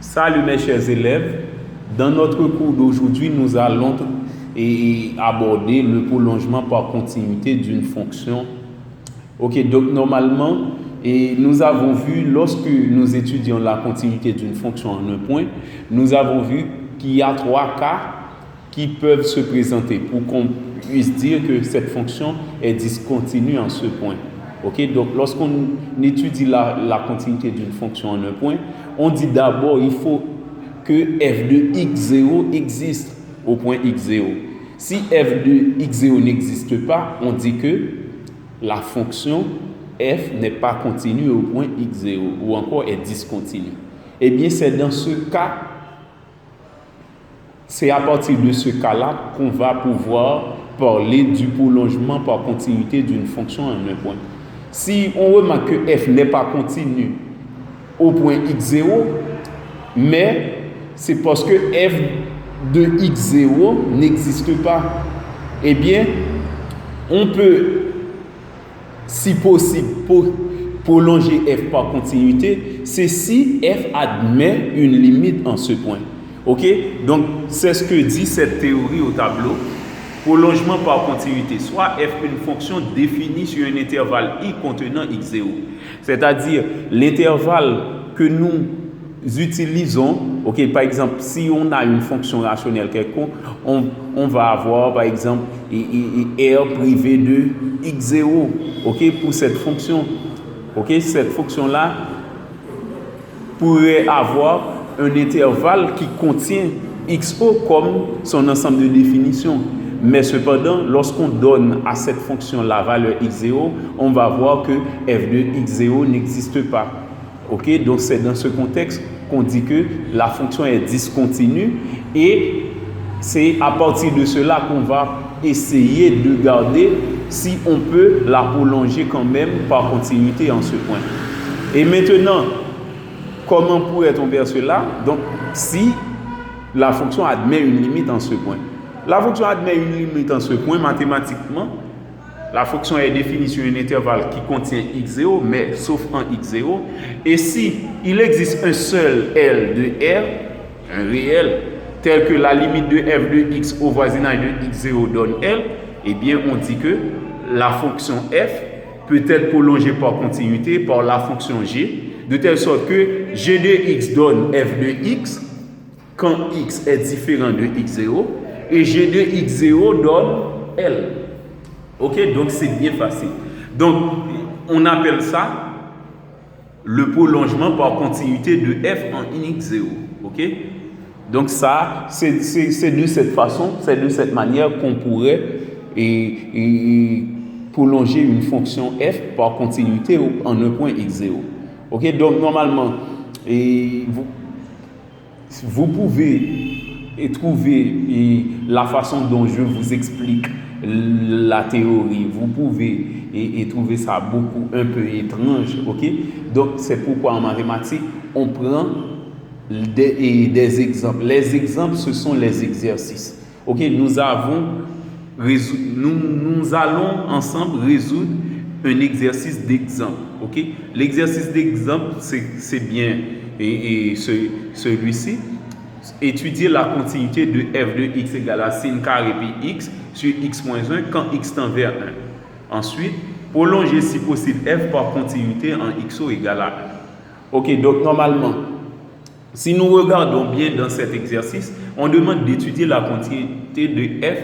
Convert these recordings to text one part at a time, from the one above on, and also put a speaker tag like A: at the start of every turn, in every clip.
A: Salut mes chers élèves, dans notre cours d'aujourd'hui, nous allons aborder le prolongement par continuité d'une fonction. Ok, donc normalement, nous avons vu, lorsque nous étudions la continuité d'une fonction en un point, nous avons vu qu'il y a 3 cas qui peuvent se présenter pour qu'on puisse dire que cette fonction est discontinue en ce point. Ok, donc lorsqu'on étudie la continuité d'une fonction en un point, on dit d'abord il faut que f de x0 existe au point x0. Si f de x0 n'existe pas, on dit que la fonction f n'est pas continue au point x0 ou encore est discontinue. Eh bien, c'est dans ce cas, c'est à partir de ce cas-là qu'on va pouvoir parler du prolongement par continuité d'une fonction en un point. Si on remarque que f n'est pas continu au point x0, mais c'est parce que f de x0 n'existe pas, eh bien, on peut, si possible, prolonger f par continuité, c'est si f admet une limite en ce point. Ok? Donc, c'est ce que dit cette théorie au tableau. Prolongement par continuité, soit f une fonction définie sur un intervalle i contenant x0. C'est-à-dire, l'intervalle que nous utilisons, ok, par exemple, si on a une fonction rationnelle quelconque, on va avoir, par exemple, r privé de x0, ok, pour cette fonction. Ok, cette fonction-là pourrait avoir un intervalle qui contient xo comme son ensemble de définitions. Mais cependant, lorsqu'on donne à cette fonction la valeur x0, on va voir que f de x0 n'existe pas. Ok, donc c'est dans ce contexte qu'on dit que la fonction est discontinue et c'est à partir de cela qu'on va essayer de garder si on peut la prolonger quand même par continuité en ce point. Et maintenant, comment pourrait-on faire cela? Donc, si la fonction admet une limite en ce point. La fonction admet une limite en ce point mathématiquement. La fonction est définie sur un intervalle qui contient x0, mais sauf en x0. Et si il existe un seul L de R, un réel, tel que la limite de f de x au voisinage de x0 donne L, eh bien on dit que la fonction f peut être prolongée par continuité par la fonction g, de telle sorte que g de x donne f de x quand x est différent de x0, et g de x0 donne L. Ok, donc c'est bien facile. Donc, on appelle ça le prolongement par continuité de f en x0. Ok, donc ça, c'est de cette façon, c'est de cette manière qu'on pourrait prolonger une fonction f par continuité en un point x0. Ok, donc normalement, vous pouvez trouver la façon dont je vous explique la théorie, vous pouvez trouver ça un peu étrange, ok? Donc c'est pourquoi en mathématiques on prend des exemples. Les exemples, ce sont les exercices. Ok, nous allons ensemble résoudre un exercice d'exemple. Ok, l'exercice d'exemple c'est bien celui-ci. Étudier la continuité de f de x égale à sin carré pi x sur x moins 1 quand x tend vers 1. Ensuite, prolonger si possible f par continuité en xo égale à 1. Ok, donc normalement, si nous regardons bien dans cet exercice, on demande d'étudier la continuité de f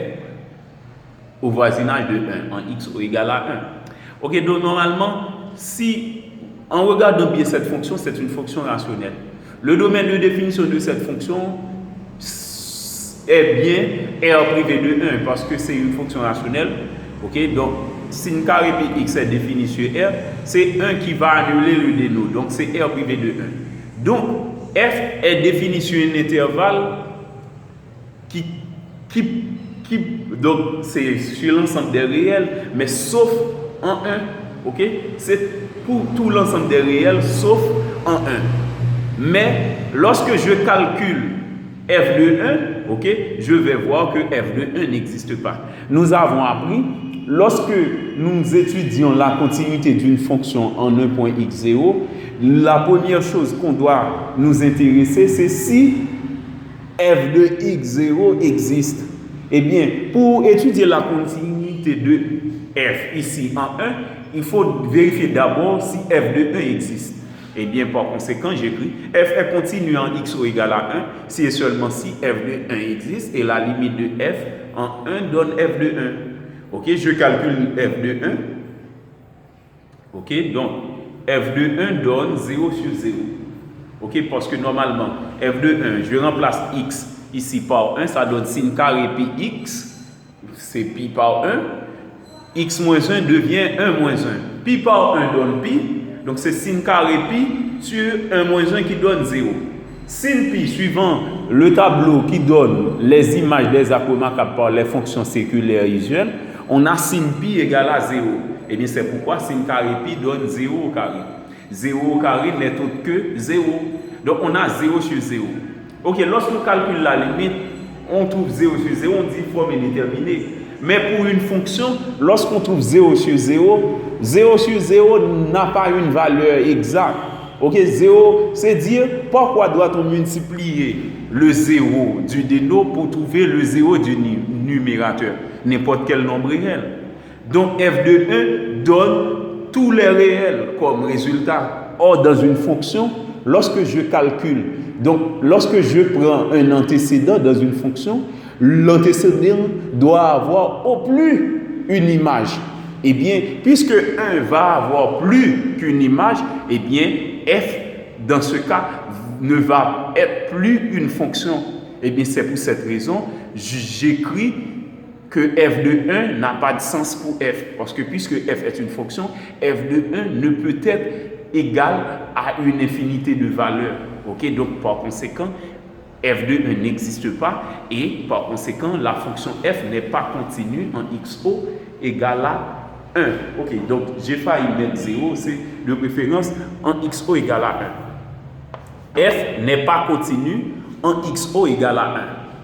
A: au voisinage de 1 en xo égale à 1. Ok, donc normalement, si en regardant bien cette fonction, c'est une fonction rationnelle. Le domaine de définition de cette fonction est bien r privé de 1 parce que c'est une fonction rationnelle. Ok, donc sin carré pi x est défini sur r, c'est 1 qui va annuler le déno, donc c'est r privé de 1. Donc f est défini sur un intervalle donc c'est sur l'ensemble des réels, mais sauf en 1. Ok, c'est pour tout l'ensemble des réels sauf en 1. Mais lorsque je calcule f de 1, ok, je vais voir que f de 1 n'existe pas. Nous avons appris lorsque nous étudions la continuité d'une fonction en un point x0, la première chose qu'on doit nous intéresser, c'est si f de x0 existe. Eh bien, pour étudier la continuité de f ici en 1, il faut vérifier d'abord si f de 1 existe. Eh bien, par conséquent, j'écris f est continue en x égale à 1 si et seulement si f de 1 existe et la limite de f en 1 donne f de 1. Ok, je calcule f de 1. Ok, donc f de 1 donne 0 sur 0. Ok, parce que normalement, f de 1, je remplace x ici par 1, ça donne sin carré pi x, c'est pi par 1. X moins 1 devient 1 moins 1. Pi par 1 donne pi, donc c'est sin carré pi sur 1 moins 1 qui donne 0. Sin pi, suivant le tableau qui donne les images des approximables par les fonctions séculaires usuelles, on a sin pi égale à 0. Et bien c'est pourquoi sin carré pi donne 0 au carré. 0 au carré n'est autre que 0. Donc on a 0 sur 0. Ok, lorsqu'on calcule la limite, on trouve 0 sur 0, on dit forme indéterminée. Mais pour une fonction, lorsqu'on trouve 0 sur 0, 0 sur 0 n'a pas une valeur exacte. Ok, 0, c'est dire pourquoi doit-on multiplier le 0 du déno pour trouver le 0 du numérateur, n'importe quel nombre réel. Donc f de 1 donne tous les réels comme résultat. Or, dans une fonction, lorsque je calcule, donc lorsque je prends un antécédent dans une fonction, l'antécédent doit avoir au plus une image. Eh bien, puisque 1 va avoir plus qu'une image, eh bien, f, dans ce cas, ne va être plus une fonction. Eh bien, c'est pour cette raison, j'écris que f de 1 n'a pas de sens pour f. Parce que puisque f est une fonction, f de 1 ne peut être égal à une infinité de valeurs. Ok, donc par conséquent, f de 1 n'existe pas et par conséquent, la fonction f n'est pas continue en xo égale à 1. Ok, donc j'ai failli mettre 0, c'est de préférence en xo égale à 1. F n'est pas continue en xo égale à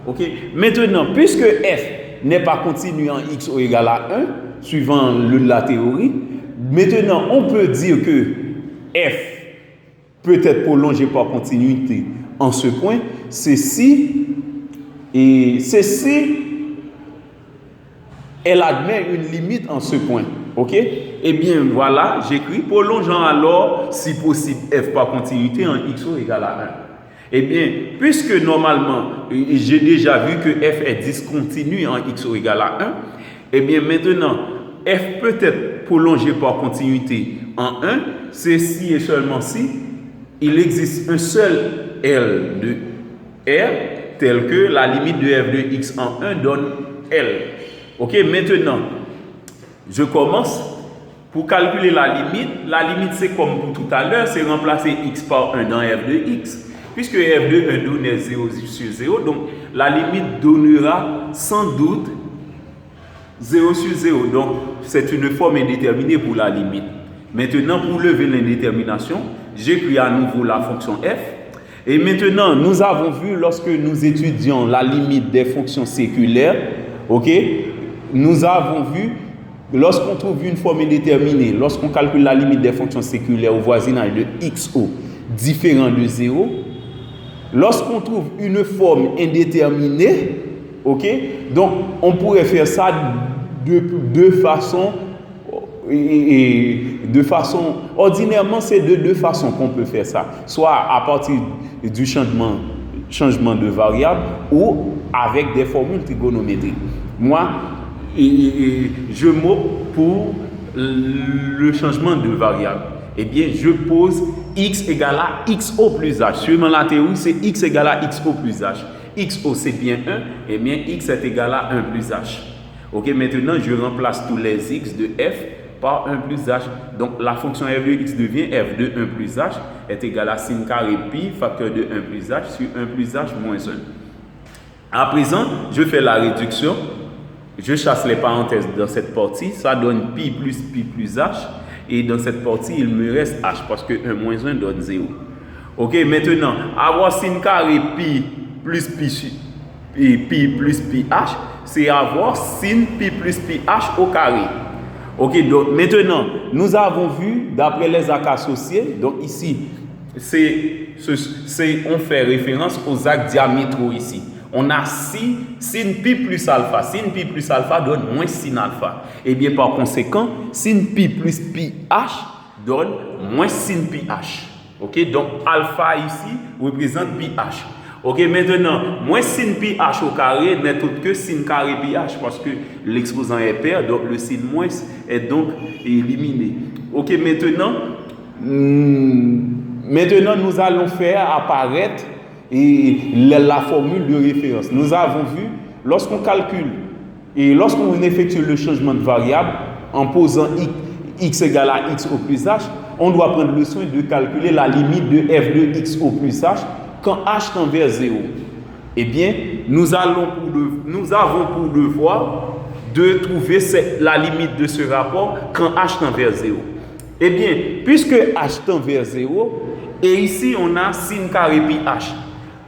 A: 1. Ok, maintenant, puisque f n'est pas continue en xo égale à 1, suivant la théorie, maintenant on peut dire que f peut être prolongé par continuité en ce point, c'est si elle admet une limite en ce point. Ok? Eh bien, voilà, j'écris prolongeant alors, si possible, f par continuité en xo égale à 1. Eh bien, puisque normalement, j'ai déjà vu que f est discontinu en xo égale à 1, eh bien maintenant, f peut être prolongé par continuité en 1, c'est si et seulement si il existe un seul L de R tel que la limite de f de x en 1 donne L. Ok, maintenant, je commence pour calculer la limite. La limite, c'est comme pour tout à l'heure, c'est remplacer x par 1 dans f de x. Puisque f de 1 donne 0 sur 0, donc la limite donnera sans doute 0 sur 0. Donc, c'est une forme indéterminée pour la limite. Maintenant, pour lever l'indétermination, j'écris à nouveau la fonction f. Et maintenant, nous avons vu, lorsque nous étudions la limite des fonctions séculaires, ok, nous avons vu, lorsqu'on trouve une forme indéterminée, lorsqu'on calcule la limite des fonctions séculaires au voisinage de xo différent de 0, lorsqu'on trouve une forme indéterminée, ok, donc on pourrait faire ça de façon ordinairement, c'est de deux façons qu'on peut faire ça, soit à partir du changement de variable ou avec des formules trigonométriques. Moi, je m'opte pour le changement de variable. Eh bien, je pose x égale à xo plus h. Suivant la théorie, c'est x égale à xo plus h. xo, c'est bien 1, eh bien, x est égal à 1 plus h. Ok, maintenant, je remplace tous les x de f par 1 plus h. Donc, la fonction f de x devient f de 1 plus h est égal à sin carré pi facteur de 1 plus h sur 1 plus h moins 1. À présent, je fais la réduction. Je chasse les parenthèses dans cette partie. Ça donne pi plus h. Et dans cette partie, il me reste h parce que 1 moins 1 donne 0. Ok, maintenant, avoir sin carré pi plus pi h, c'est avoir sin pi plus pi h au carré. Ok, donc maintenant, nous avons vu, d'après les actes associés, donc ici, on fait référence aux actes diamétraux ici. On a sin pi plus alpha. Sin pi plus alpha donne moins sin alpha. Et bien par conséquent, sin pi plus pi h donne moins sin pi h. Ok, donc alpha ici représente pi h. Ok, maintenant, moins sin pi h au carré n'est autre que sin carré pi h parce que l'exposant est pair, donc le sin moins est donc éliminé. Ok, maintenant nous allons faire apparaître la formule de référence. Nous avons vu, lorsqu'on calcule et lorsqu'on effectue le changement de variable en posant x égale à x au plus h, on doit prendre le soin de calculer la limite de f de x au plus h quand h tend vers 0. Eh bien, nous avons pour devoir de trouver la limite de ce rapport quand h tend vers 0. Eh bien, puisque h tend vers 0, et ici on a sin carré pi h.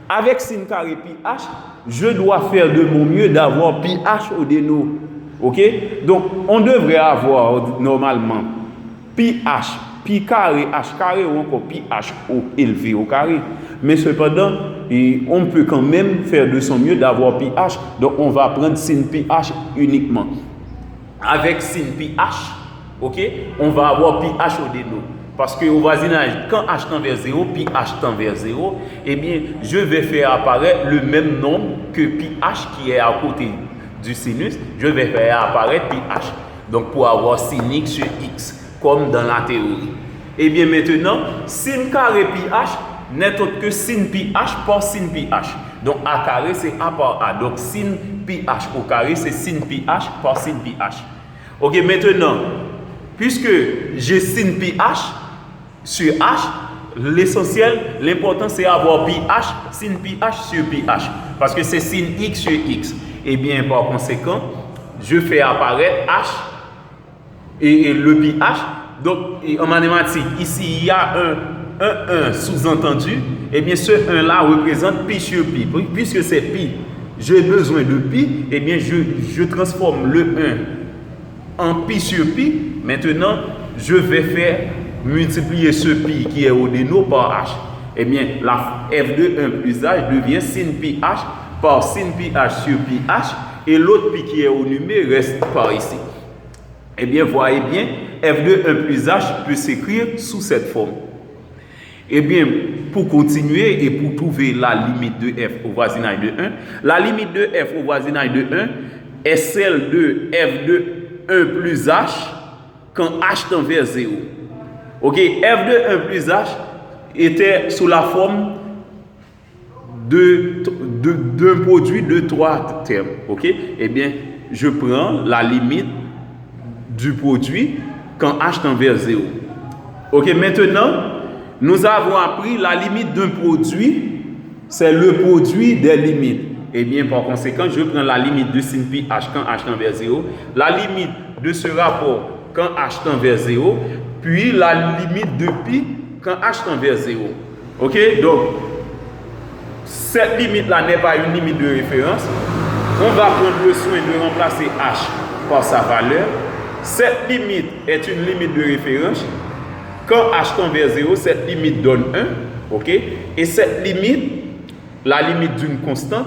A: Avec sin carré pi h, je dois faire de mon mieux d'avoir pi h au déno. Ok? Donc, on devrait avoir normalement pi h, pi carré h carré ou encore pi h élevé au carré. Mais cependant, on peut quand même faire de son mieux d'avoir pi h. Donc, on va prendre sin pi h uniquement. Avec sin pi h, ok, on va avoir pi h au déno. Parce que au voisinage, quand h tend vers 0, pi h tend vers 0, eh bien, je vais faire apparaître le même nombre que pi h qui est à côté du sinus. Je vais faire apparaître pi h. Donc, pour avoir sin x sur x, comme dans la théorie. Eh bien, maintenant, sin carré pi h n'est autre que sin pi h par sin pi h. Donc, a carré, c'est a par a. Donc, sin pi h au carré, c'est sin pi h par sin pi h. Ok, maintenant, puisque j'ai sin pi h, sur h, l'essentiel, l'important c'est avoir pi h, sin pi h sur pi h. Parce que c'est sin x sur x. Et bien, par conséquent, je fais apparaître h et le pi h. Donc, en mathématiques, ici, il y a un sous-entendu. Et bien, ce 1 là représente pi sur pi. Puisque c'est pi, j'ai besoin de pi. Et bien, je transforme le 1 en pi sur pi. Maintenant, je vais faire multiplier ce pi qui est au déno par h. Eh bien, la f de 1 plus h devient sin pi h par sin pi h sur pi h. Et l'autre pi qui est au numé reste par ici. Eh bien, voyez bien, f de 1 plus h peut s'écrire sous cette forme. Eh bien, pour continuer et pour trouver la limite de f au voisinage de 1, la limite de f au voisinage de 1 est celle de f de 1 plus h quand h tend vers 0. Ok, f de 1 plus h était sous la forme d'un produit de 3 termes. Ok, eh bien, je prends la limite du produit quand h tend vers 0. Ok, maintenant, nous avons appris la limite d'un produit, c'est le produit des limites. Et bien, par conséquent, je prends la limite de sin pi h quand h tend vers 0, la limite de ce rapport quand h tend vers 0, puis la limite de pi quand h tend vers 0. Ok, donc, cette limite-là n'est pas une limite de référence. On va prendre le soin de remplacer h par sa valeur. Cette limite est une limite de référence. Quand h tend vers 0, cette limite donne 1. Ok? Et cette limite, la limite d'une constante,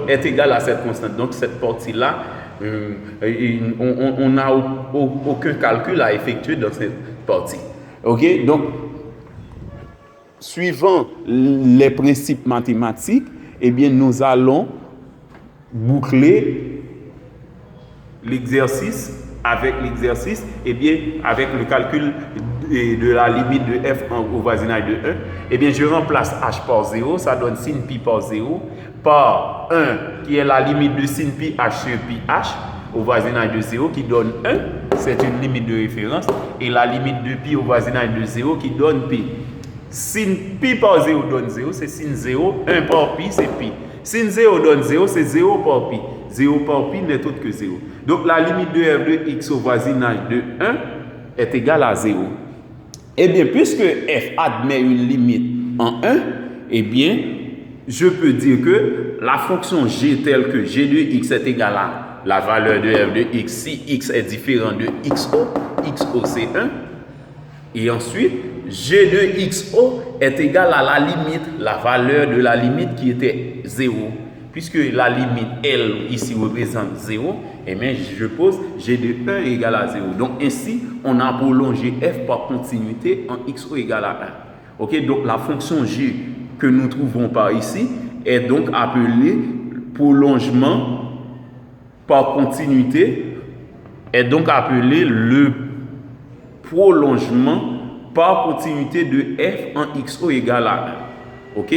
A: est égale à cette constante. Donc, cette partie-là, on n'a aucun calcul à effectuer dans cette partie. Ok? Donc, suivant les principes mathématiques, eh bien, nous allons boucler l'exercice avec l'exercice, et bien avec le calcul de la limite de f au voisinage de 1, et bien je remplace h par 0, ça donne sin pi par 0, par 1 qui est la limite de sin pi h sur pi h au voisinage de 0 qui donne 1, c'est une limite de référence, et la limite de pi au voisinage de 0 qui donne pi. Sin pi par 0 donne 0, c'est sin 0, 1 par pi c'est pi. Sin 0 donne 0, c'est 0 par pi. 0 par pi n'est autre que 0. Donc la limite de f de x au voisinage de 1 est égale à 0. Eh bien, puisque f admet une limite en 1, eh bien, je peux dire que la fonction g telle que g de x est égale à la valeur de f de x si x est différent de xo c'est 1. Et ensuite, g de xo est égal à la limite, la valeur de la limite qui était 0. Puisque la limite L ici représente 0, et bien je pose g de 1 égale à 0. Donc ainsi, on a prolongé f par continuité en xo égale à 1. Ok, donc la fonction g que nous trouvons par ici est donc appelée prolongement par continuité, est donc appelé le prolongement par continuité de f en xo égale à 1. Ok?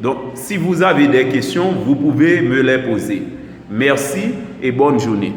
A: Donc, si vous avez des questions, vous pouvez me les poser. Merci et bonne journée.